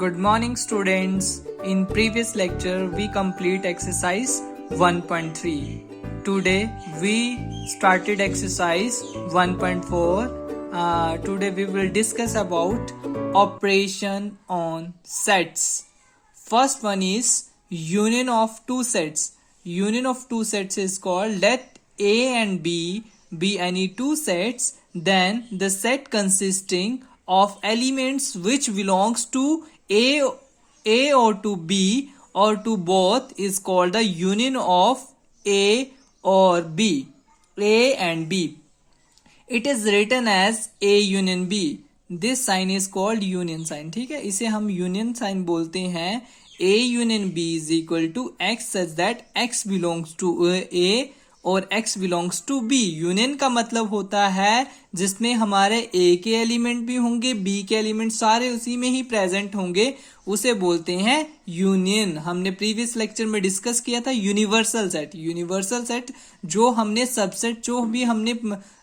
Good morning students. In previous lecture we complete exercise 1.3. Today we started exercise 1.4. Today we will discuss about operation on sets. First one is union of two sets. Union of two sets is called let A and B be any two sets, then the set consisting of elements which belongs to A or to B or to both is called the union of A or B. A and B. It is written as A union B. This sign is called union sign. ठीक है, इसे हम union sign बोलते हैं. A union B is equal to X such that X belongs to A और x belongs to b. Union का मतलब होता है जिसमें हमारे a के एलिमेंट भी होंगे, b के एलिमेंट सारे उसी में ही प्रेजेंट होंगे, उसे बोलते हैं यूनियन. हमने प्रीवियस लेक्चर में डिस्कस किया था यूनिवर्सल सेट. यूनिवर्सल सेट जो हमने सबसेट जो भी हमने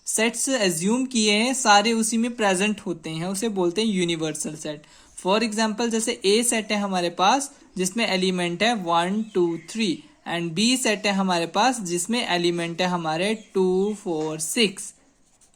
सेट्स एज्यूम किए हैं सारे उसी में प्रेजेंट होते हैं, उसे बोलते हैं यूनिवर्सल सेट. फॉर एग्जाम्पल जैसे a सेट है हमारे पास जिसमें एलिमेंट है 1 2 3 एंड बी सेट है हमारे पास जिसमें एलिमेंट है हमारे 2 4 6.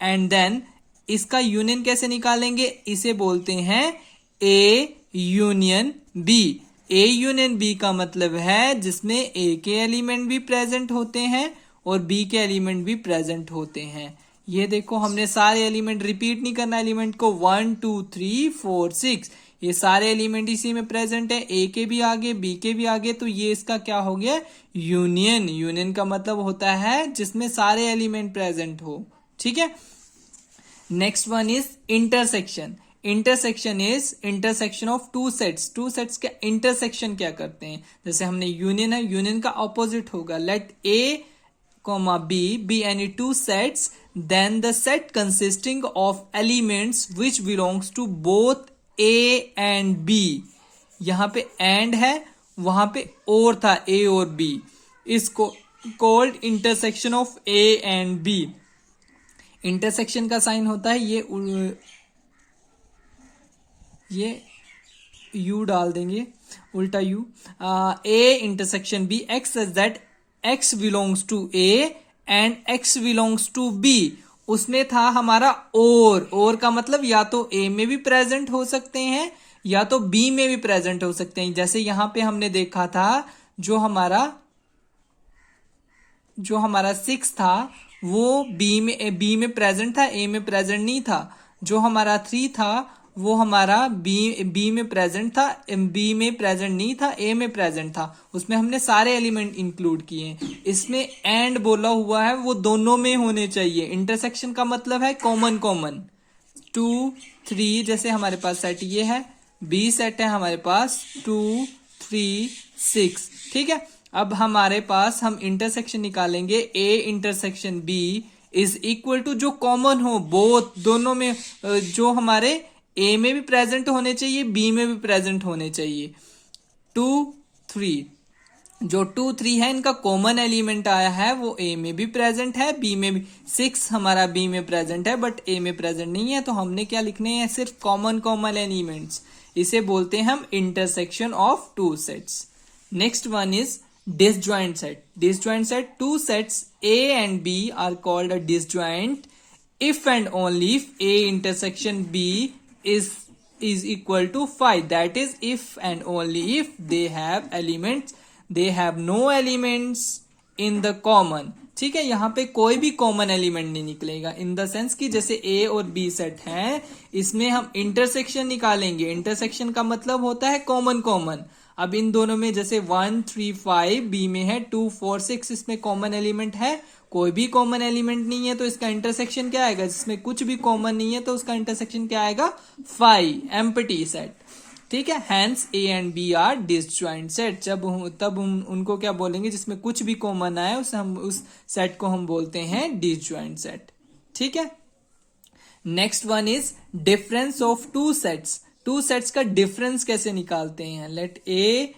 एंड देन इसका यूनियन कैसे निकालेंगे, इसे बोलते हैं A union B. A union B का मतलब है जिसमें ए के एलिमेंट भी प्रेजेंट होते हैं और बी के एलिमेंट भी प्रेजेंट होते हैं. ये देखो हमने सारे एलिमेंट रिपीट नहीं करना, एलिमेंट को 1 2 3 4 6 ये सारे एलिमेंट इसी में प्रेजेंट है, ए के भी आगे बी के भी आगे, तो ये इसका क्या हो गया यूनियन. यूनियन का मतलब होता है जिसमें सारे एलिमेंट प्रेजेंट हो. ठीक है. Next one is intersection. Intersection is intersection of two sets. Two sets का इंटरसेक्शन क्या करते हैं, जैसे हमने यूनियन है, यूनियन का ऑपोजिट होगा let A comma b be any two sets then the set consisting of elements which belongs to both a and b. यहां पे and है, वहां पे और था a और b, इसको called intersection of a and b. Intersection का साइन होता है ये u डाल देंगे उल्टा u. a intersection b x such that x belongs to A and x belongs to B. उसमें था हमारा और का मतलब या तो A में भी प्रेजेंट हो सकते हैं या तो B में भी प्रेजेंट हो सकते हैं. जैसे यहां पे हमने देखा था जो हमारा 6 था वो B में प्रेजेंट था, A में प्रेजेंट नहीं था. जो हमारा 3 था वो हमारा B में प्रेजेंट था, B में प्रेजेंट नहीं था, A में प्रेजेंट था. उसमें हमने सारे एलिमेंट इंक्लूड किए. इसमें एंड बोला हुआ है वो दोनों में होने चाहिए. इंटरसेक्शन का मतलब है कॉमन 2 3 जैसे हमारे पास सेट ये है, B सेट है हमारे पास 2 3 6. ठीक है. अब हमारे पास हम इंटरसेक्शन निकालेंगे A intersection B is equal to जो कॉमन हो बोथ दोनों में, जो हमारे A में भी प्रेजेंट होने चाहिए B में भी प्रेजेंट होने चाहिए. 2 3 जो 2 3 है इनका कॉमन एलिमेंट आया है वो A में भी प्रेजेंट है B में भी. 6 हमारा B में प्रेजेंट है बट A में प्रेजेंट नहीं है, तो हमने क्या लिखने हैं सिर्फ कॉमन एलिमेंट्स. इसे बोलते हैं हम intersection of two sets. Next one is disjoint set. Disjoint set two sets A and B are called a disjoint if and only if A intersection B is equal to 5. That is if and only if they have no elements in the common. ठीक है, यहाँ पे कोई भी common element नहीं निकलेगा. In the sense कि जैसे A और B सेट है इसमें हम इंटरसेक्शन निकालेंगे. इंटरसेक्शन का मतलब होता है कॉमन. अब इन दोनों में जैसे 1 3 5 B में है 2 4 6 इसमें कॉमन एलिमेंट है, कोई भी कॉमन एलिमेंट नहीं है तो इसका इंटरसेक्शन क्या आएगा, जिसमें कुछ भी कॉमन नहीं है तो उसका इंटरसेक्शन क्या आएगा 5 एम्प्टी सेट. ठीक है. Hence A and B are disjoint set. तब हम उनको क्या बोलेंगे जिसमें कुछ भी कॉमन आए उस सेट को हम बोलते हैं डिसजॉइंट सेट. ठीक है. Next one is difference of two sets. Two sets का डिफरेंस कैसे निकालते हैं, late A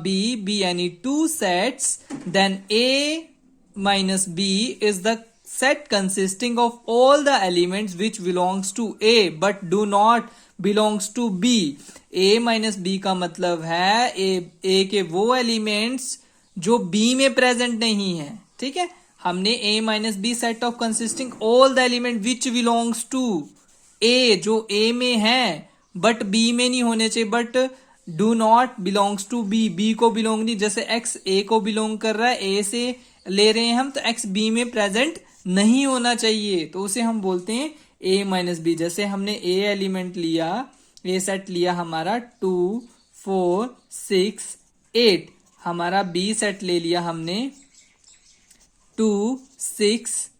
B be any two sets then A minus B is the set consisting of all the elements which belongs to A but do not belongs to B. A minus B का मतलब है ए के वो elements जो B में present नहीं है। ठीक है, हमने A minus B set of consisting all the element which belongs to A, जो ए में है बट बी में नहीं होने चाहिए, but do not belongs to B, B को बिलोंग नहीं, जैसे एक्स ए को बिलोंग कर रहा है, ए से ले रहे हैं हम, तो एक्स बी में प्रेजेंट नहीं होना चाहिए, तो उसे हम बोलते हैं ए माइनस बी। जैसे हमने ए एलिमेंट लिया, ए सेट लिया हमारा 2 4 6 8, हमारा बी सेट ले लिया हमने 2 6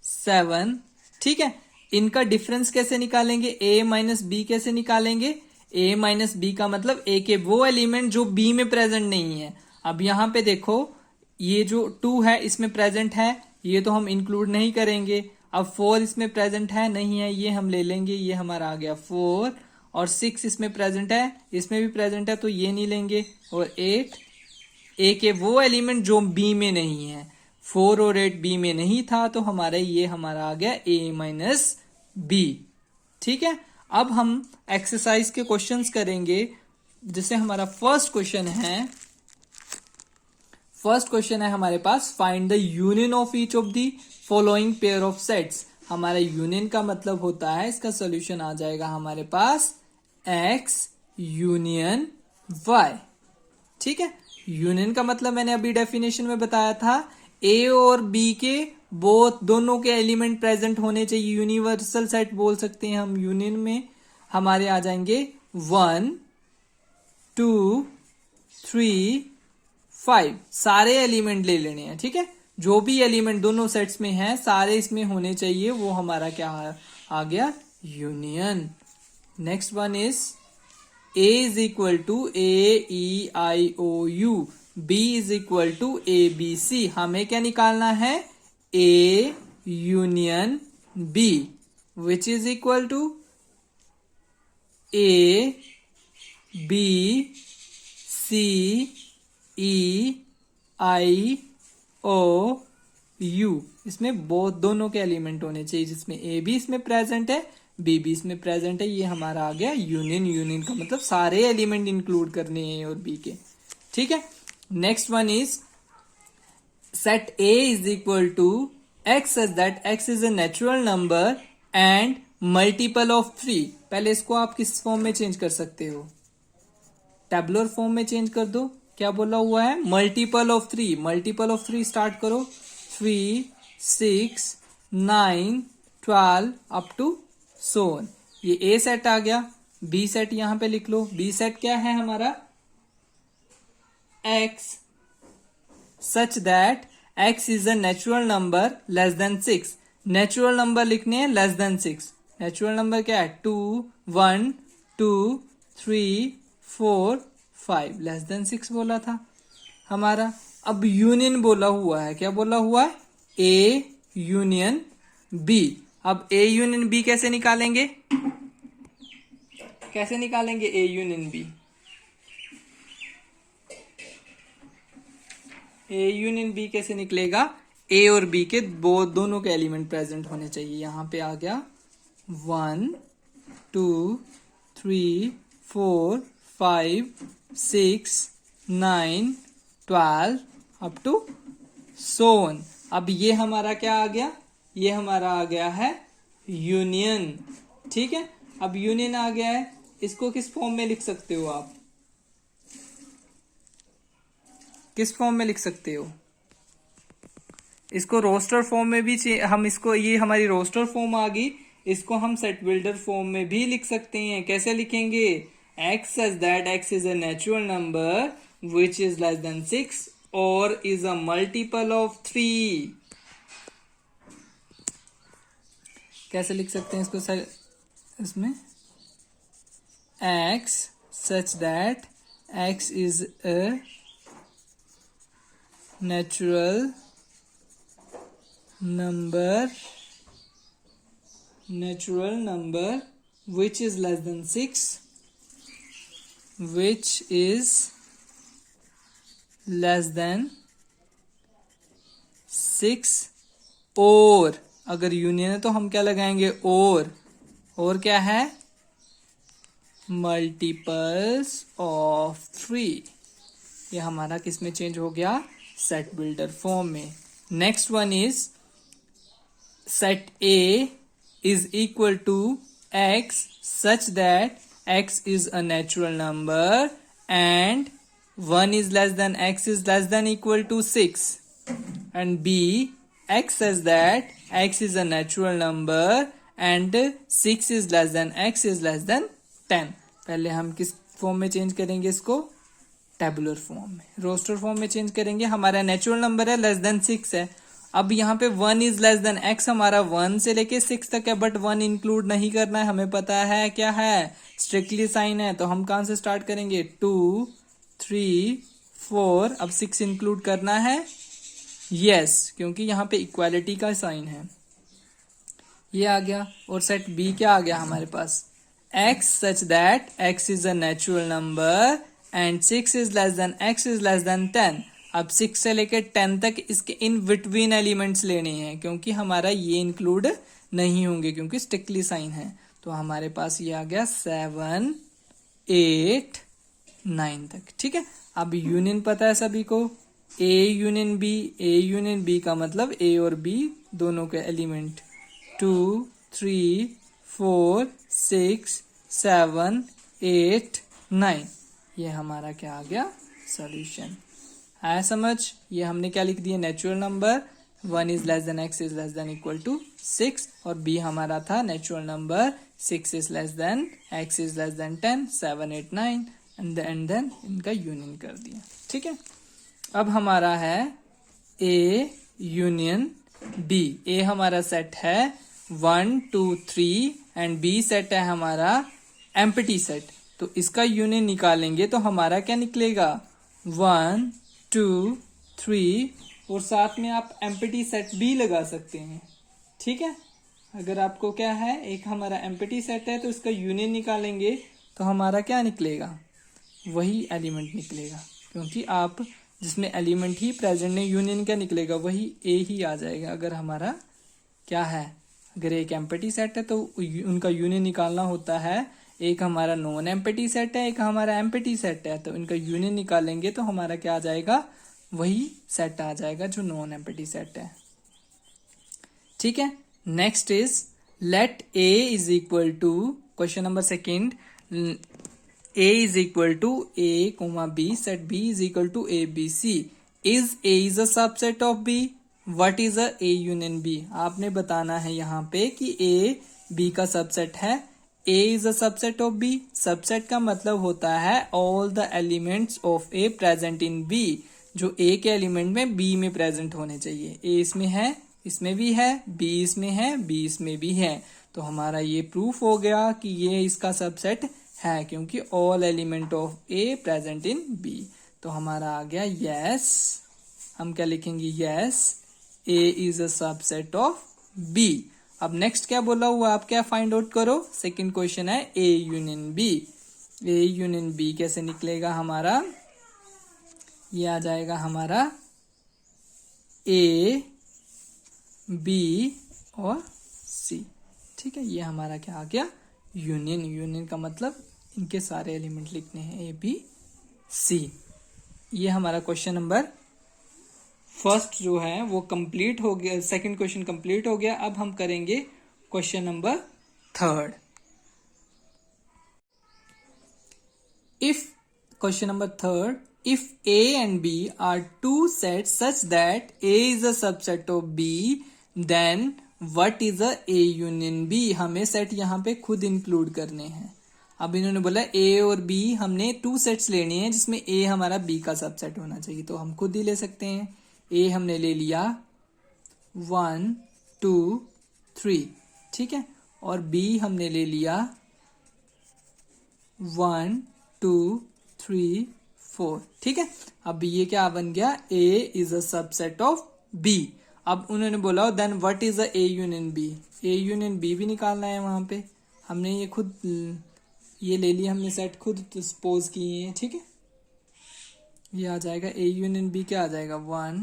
7। ठीक है, इनका डिफरेंस कैसे निकालेंगे, ए माइनस बी कैसे निकालेंगे, ए माइनस बी का मतलब ए के वो एलिमेंट जो बी में प्रेजेंट नहीं है। अब यहां पे देखो, ये जो 2 है इसमें प्रेजेंट है, ये तो हम इंक्लूड नहीं करेंगे। अब 4 इसमें प्रेजेंट है, नहीं है, ये हम ले लेंगे, ये हमारा आ गया 4। और 6 इसमें प्रेजेंट है, इसमें भी प्रेजेंट है, तो ये नहीं लेंगे। और 8 ए के वो एलिमेंट जो बी में नहीं है, 4 और 8 बी में नहीं था, तो हमारा ये हमारा आ गया ए माइनस बी। ठीक है, अब हम एक्सरसाइज के क्वेश्चंस करेंगे। जैसे हमारा फर्स्ट क्वेश्चन है हमारे पास, find the union of each of the following pair of sets. हमारा यूनियन का मतलब होता है, इसका सॉल्यूशन आ जाएगा हमारे पास x यूनियन y। ठीक है, यूनियन का मतलब मैंने अभी डेफिनेशन में बताया था, ए और बी के दोनों के एलिमेंट प्रेजेंट होने चाहिए, यूनिवर्सल सेट बोल सकते हैं हम। यूनियन में हमारे आ जाएंगे 1 2 3 5, सारे एलिमेंट ले लेने हैं। ठीक है, जो भी एलिमेंट दोनों सेट्स में है सारे इसमें होने चाहिए, वो हमारा क्या आ गया, union. Next one is A is equal to A E I O U, B is equal to A B C। हमें क्या निकालना है, A union B, which is equal to A B C E I O U। इसमें दोनों के element होने चाहिए, जिसमें ए भी इसमें प्रेजेंट है, बी भी इसमें प्रेजेंट है, ये हमारा आ गया यूनियन। यूनियन का मतलब सारे एलिमेंट इंक्लूड करने हैं और बी के। ठीक है, next one is set A is equal to X such that X is a natural number and multiple of 3। पहले इसको आप किस फॉर्म में चेंज कर सकते हो, टेबुलर फॉर्म में चेंज कर दो। क्या बोला हुआ है, multiple of 3। Multiple of 3 start करो, 3 6 9 12 अप टू सोन। ये ए सेट आ गया, बी सेट यहां पे लिख लो। बी सेट क्या है हमारा, x such that X is a natural number less than 6। Natural number लिखने हैं लेस देन 6। नेचुरल नंबर क्या है, 2 1 2 3 4 5, लेस देन 6 बोला था हमारा। अब यूनियन बोला हुआ है, क्या बोला हुआ है, ए यूनियन बी। अब ए यूनियन बी कैसे निकालेंगे, कैसे निकालेंगे A union B. A union B कैसे निकलेगा, ए और बी के दोनों के एलिमेंट प्रेजेंट होने चाहिए। यहां पे आ गया 1 2 3 4 5 6 9 12 अप टू सोन। अब ये हमारा क्या आ गया, ये हमारा आ गया है यूनियन। ठीक है, अब यूनियन आ गया है, इसको किस फॉर्म में लिख सकते हो आप, किस फॉर्म में लिख सकते हो, इसको रोस्टर फॉर्म में भी हम इसको, ये हमारी रोस्टर फॉर्म आ गई, इसको हम सेट बिल्डर फॉर्म में भी लिख सकते हैं। कैसे लिखेंगे, x such that x is a natural number which is less than 6 or is a multiple of 3। कैसे लिख सकते हैं इसको, इसमें x such that x is a natural number which is less than 6, which is less than 6 और, अगर union है तो हम क्या लगाएंगे, और क्या है, मल्टीपल्स ऑफ 3। ये हमारा किस में चेंज हो गया, सेट बिल्डर फॉर्म में। Next one is set A is equal to X such that x is a natural number and 1 is less than x is less than equal to 6, and b x says that x is a natural number and 6 is less than x is less than 10। पहले हम किस form में change करेंगे इसको, tabular form में, roster form में change करेंगे। हमारा नेचुरल नंबर है लेस देन 6 है। अब यहाँ पे 1 इज लेस देन x हमारा 1 से लेके 6 तक है, बट 1 इंक्लूड नहीं करना है, हमें पता है क्या है, स्ट्रिक्टली साइन है। तो हम कहां से स्टार्ट करेंगे, 2 3 4। अब 6 इंक्लूड करना है, यस, क्योंकि यहाँ पे इक्वालिटी का साइन है। ये आ गया। और सेट बी क्या आ गया हमारे पास, x such that x is a natural number and 6 is less than x is less than 10। अब 6 से लेकर 10 तक इसके इन बिटवीन एलिमेंट्स लेने हैं, क्योंकि हमारा ये इंक्लूड नहीं होंगे क्योंकि स्ट्रिक्टली साइन है। तो हमारे पास ये आ गया 7 8 9 तक। ठीक है, अब यूनियन पता है सभी को, A union B. A union B का मतलब ए और बी दोनों के एलिमेंट, 2 3 4 6 7 8 9। ये हमारा क्या आ गया, सॉल्यूशन। आया समझ। ये हमने क्या लिख दिया, natural number 1 is less than x is less than equal to 6, और b हमारा था natural number 6 is less than x is less than 10, 7 8 9 and then इनका यूनियन कर दिया। ठीक है, अब हमारा है a यूनियन b। a हमारा सेट है 1 2 3 एंड b सेट है हमारा एम्प्टी सेट। तो इसका यूनियन निकालेंगे तो हमारा क्या निकलेगा, 1 2 3, और साथ में आप एम्प्टी सेट भी लगा सकते हैं। ठीक है, अगर आपको क्या है, एक हमारा एम्प्टी सेट है तो इसका यूनियन निकालेंगे तो हमारा क्या निकलेगा, वही एलिमेंट निकलेगा, क्योंकि आप जिसमें एलिमेंट ही प्रेजेंट है, यूनियन क्या निकलेगा, वही ए ही आ जाएगा। अगर हमारा क्या है, अगर एक एम्प्टी सेट है तो उनका यूनियन निकालना होता है। एक हमारा नॉन एम्प्टी सेट है, एक हमारा एम्प्टी सेट है, तो इनका यूनियन निकालेंगे तो हमारा क्या आ जाएगा, वही सेट आ जाएगा जो नॉन एम्प्टी सेट है। ठीक है, next is let A is equal to, question number second, a is equal to a comma b, set b is equal to a b c, is a is a subset of b, what is a union b। आपने बताना है यहाँ पे कि a b का subset है। a is a subset of b, subset का मतलब होता है all the elements of a present in b, जो a के एलिमेंट में b में प्रेजेंट होने चाहिए। a इसमें है, इसमें भी है, b इसमें है, b इसमें भी है। तो हमारा ये प्रूफ हो गया कि ये इसका सबसेट है, क्योंकि all element of A present in B. तो हमारा आ गया यस, हम क्या लिखेंगे, yes A is a subset of B. अब नेक्स्ट क्या बोला हुआ, आप क्या फाइंड आउट करो, सेकंड क्वेश्चन है A union B. A union B कैसे निकलेगा हमारा, ये आ जाएगा हमारा ए बी और सी। ठीक है, ये हमारा क्या आ गया, यूनियन। यूनियन का मतलब इनके सारे एलिमेंट लिखने हैं, ए बी सी। ये हमारा क्वेश्चन नंबर फर्स्ट जो है वो कंप्लीट हो गया, सेकंड क्वेश्चन कंप्लीट हो गया। अब हम करेंगे question number third. If question number third, if A and B are two sets such that A is a subset of B, then what is a A union B. हमें set यहाँ पे खुद include करने हैं। अब इन्होंने बोला ए और बी, हमने 2 सेट्स लेने हैं जिसमें ए हमारा बी का सबसेट होना चाहिए, तो हम खुद ही ले सकते हैं। ए हमने ले लिया 1 2 3, ठीक है, और बी हमने ले लिया 1 2 3 4, ठीक है। अब ये क्या बन गया, A is a subset of B. अब उन्होंने बोला then what is a A union B. A union B भी निकालना है, वहां पे हमने ये खुद ये ले लिया, हमने सेट खुद सपोज किए हैं, ठीक है। ये आ जाएगा ए यूनियन बी, क्या आ जाएगा 1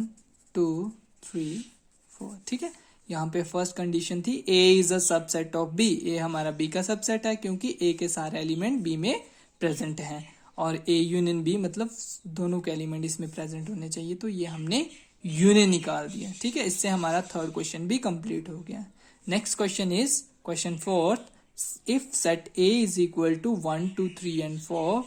2 3 4, ठीक है। यहाँ पे फर्स्ट कंडीशन थी A is a subset of B, A हमारा बी का सबसेट है क्योंकि ए के सारे एलिमेंट बी में प्रेजेंट हैं, और ए यूनियन बी मतलब दोनों के एलिमेंट इसमें प्रेजेंट होने चाहिए, तो ये हमने यूनियन निकाल दिया। ठीक है, इससे हमारा थर्ड क्वेश्चन भी कंप्लीट हो गया। Next question is question fourth, if set A is equal to 1 2 3 and 4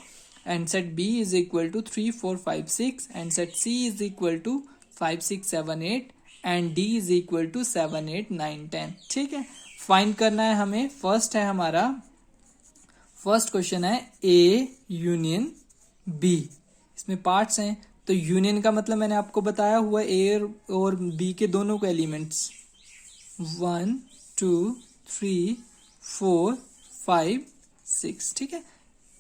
and set B is equal to 3 4 5 6 and set C is equal to 5 6 7 8 and D is equal to 7 8 9 10। ठीक है, find करना है हमें। First है हमारा, first question है A union B। इसमें parts हैं, तो यूनियन का मतलब मैंने आपको बताया हुआ A और B के दोनों के एलिमेंट्स 1 2 3 4 5 6। ठीक है,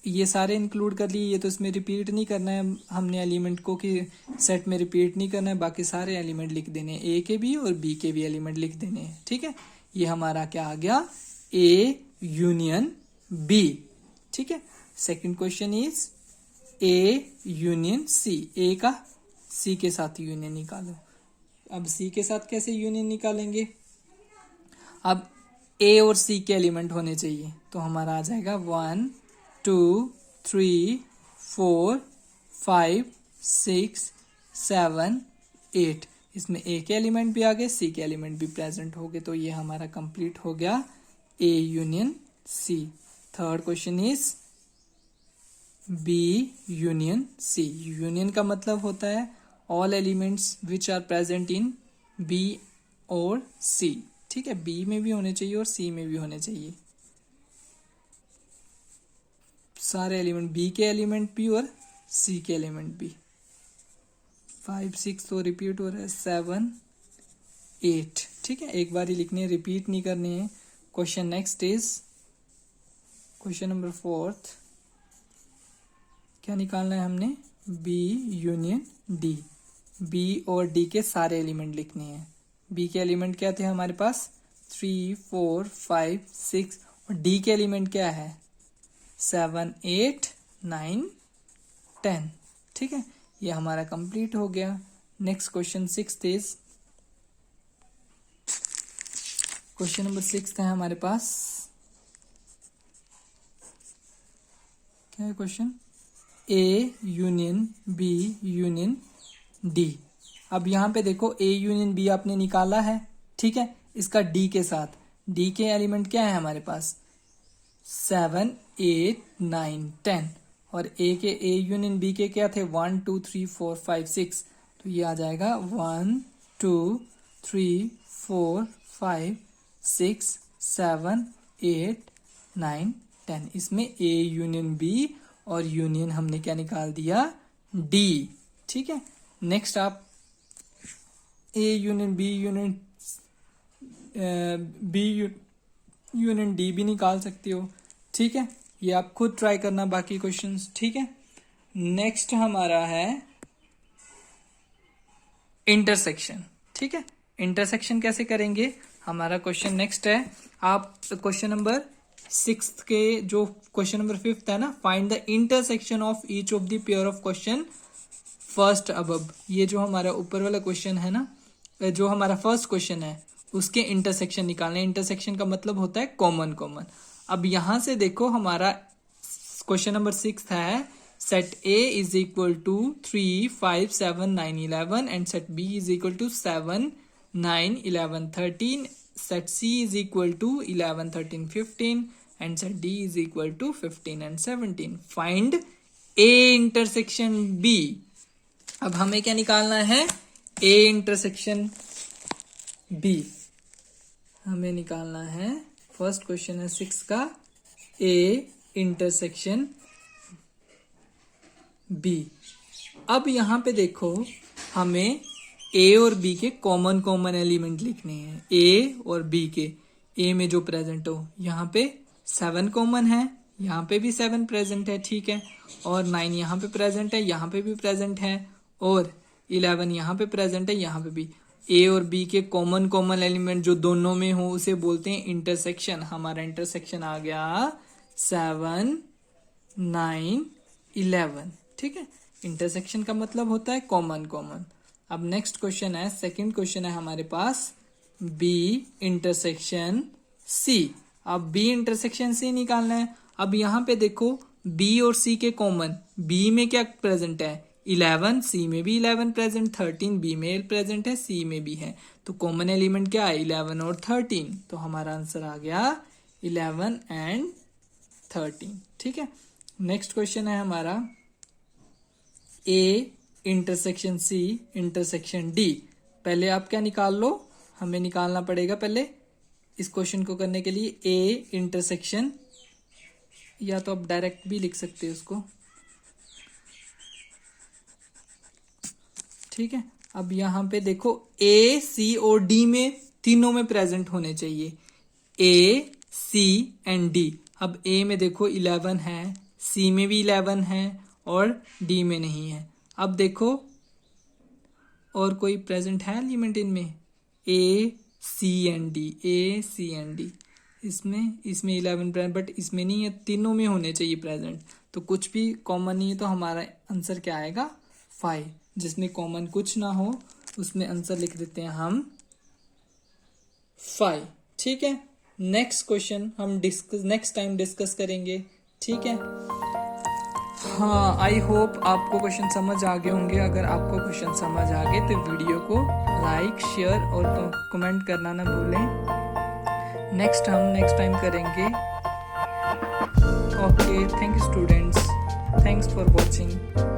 ये सारे इंक्लूड कर लिए, ये तो इसमें रिपीट नहीं करना है हमने एलिमेंट को, कि सेट में रिपीट नहीं करना है, बाकी सारे एलिमेंट लिख देने हैं, ए के भी और बी के भी एलिमेंट लिख देने हैं। ठीक है, ये हमारा क्या आ गया, ए यूनियन बी। ठीक है, second question is A union C, A का सी के साथ यूनियन निकालो। अब सी के साथ कैसे यूनियन निकालेंगे, अब ए और सी के एलिमेंट होने चाहिए, तो हमारा आ जाएगा 1 2 3 4 5 6 7 8। इसमें ए के एलिमेंट भी आ गए, सी के एलिमेंट भी प्रेजेंट हो गए, तो ये हमारा कंप्लीट हो गया A union C. Third question is B union C. Union का मतलब होता है all elements which are present in B और सी। ठीक है, बी में भी होने चाहिए और सी में भी होने चाहिए सारे एलिमेंट, बी के एलिमेंट भी और सी के एलिमेंट भी। 5 6 तो रिपीट हो रहा है, 7 8। ठीक है, एक बार ही लिखनी है, रिपीट नहीं करनी है। Question next is question number fourth, क्या निकालना है हमने, बी यूनियन डी। बी और डी के सारे एलिमेंट लिखने हैं। बी के एलिमेंट क्या थे हमारे पास, 3 4 5 6, और डी के एलिमेंट क्या है, 7 8 9 10। ठीक है, ये हमारा कंप्लीट हो गया। Next question sixth is, question number sixth है हमारे पास, क्या है question, A union B union D. अब यहाँ पे देखो ए यूनियन बी आपने निकाला है, ठीक है, इसका डी के साथ, डी के एलिमेंट क्या है हमारे पास, 7 8 9 10, और ए के ए यूनियन बी के क्या थे, 1 2 3 4 5 6, तो ये आ जाएगा 1 2 3 4 5 6 7 8 9 10। इसमें ए यूनियन बी और यूनियन हमने क्या निकाल दिया, डी। ठीक है, नेक्स्ट आप A union B union B union D भी निकाल सकते हो। ठीक है, ये आप खुद ट्राई करना बाकी क्वेश्चंस। ठीक है, नेक्स्ट हमारा है इंटरसेक्शन। ठीक है, इंटरसेक्शन कैसे करेंगे, हमारा क्वेश्चन नेक्स्ट है। आप क्वेश्चन नंबर 6 के जो क्वेश्चन नंबर 5 है ना, find the intersection of each of the pair of question first above. ये जो हमारा ऊपर वाला क्वेश्चन है ना, जो हमारा फर्स्ट क्वेश्चन है, उसके इंटरसेक्शन निकालने। इंटरसेक्शन का मतलब होता है कॉमन कॉमन। अब यहां से देखो, हमारा क्वेश्चन नंबर 6 है, set A is equal to 3 5 7 9 11 and set B is equal to 7 9 11 13, set C is equal to 11 13 15 and set D is equal to 15 and 17। Find A intersection B. अब हमें क्या निकालना है, ए इंटरसेक्शन बी हमें निकालना है। First question है 6 का, ए इंटरसेक्शन बी। अब यहां पे देखो, हमें ए और बी के कॉमन कॉमन एलिमेंट लिखने हैं, ए और बी के। ए में जो प्रेजेंट हो, यहाँ पे 7 कॉमन है, यहाँ पे भी 7 प्रेजेंट है, ठीक है, और 9 यहाँ पे प्रेजेंट है, यहाँ पे भी प्रेजेंट है, और 11 यहाँ पे प्रेजेंट है, यहाँ पे भी। ए और बी के कॉमन कॉमन एलिमेंट जो दोनों में हो उसे बोलते हैं इंटरसेक्शन। हमारा इंटरसेक्शन आ गया 7 9 11। ठीक है, इंटरसेक्शन का मतलब होता है कॉमन कॉमन। अब नेक्स्ट क्वेश्चन है, सेकंड क्वेश्चन है हमारे पास, बी इंटरसेक्शन सी। अब बी इंटरसेक्शन सी निकालना है। अब यहाँ पे देखो बी और सी के कॉमन, बी में क्या प्रेजेंट है 11, सी में भी 11 प्रेजेंट, 13 बी में प्रेजेंट है, सी में भी है, तो कॉमन एलिमेंट क्या है 11 और 13, तो हमारा आंसर आ गया 11 एंड 13। ठीक है, नेक्स्ट क्वेश्चन है हमारा A intersection C intersection D. पहले आप क्या निकाल लो, हमें निकालना पड़ेगा पहले इस क्वेश्चन को करने के लिए ए इंटरसेक्शन, या तो आप डायरेक्ट भी लिख सकते हो उसको। ठीक है, अब यहाँ पे देखो ए सी और डी में तीनों में प्रेजेंट होने चाहिए, ए सी एंड डी। अब ए में देखो 11 है, सी में भी 11 है और डी में नहीं है। अब देखो और कोई प्रेजेंट है एलिमेंट इनमें, A C and D, A C and D, इसमें 11 प्रेजेंट, बट इसमें नहीं है, तीनों में होने चाहिए प्रेजेंट, तो कुछ भी कॉमन नहीं है, तो हमारा आंसर क्या आएगा 5। जिसमें कॉमन कुछ ना हो उसमें आंसर लिख देते हैं हम 5। ठीक है, नेक्स्ट क्वेश्चन हम नेक्स्ट टाइम डिस्कस करेंगे। ठीक है, हाँ, आई होप आपको क्वेश्चन समझ आ गए होंगे। अगर आपको क्वेश्चन समझ आ गए तो वीडियो को लाइक शेयर और कमेंट करना ना भूलें। नेक्स्ट टाइम करेंगे। Okay, thank you students, thanks for watching.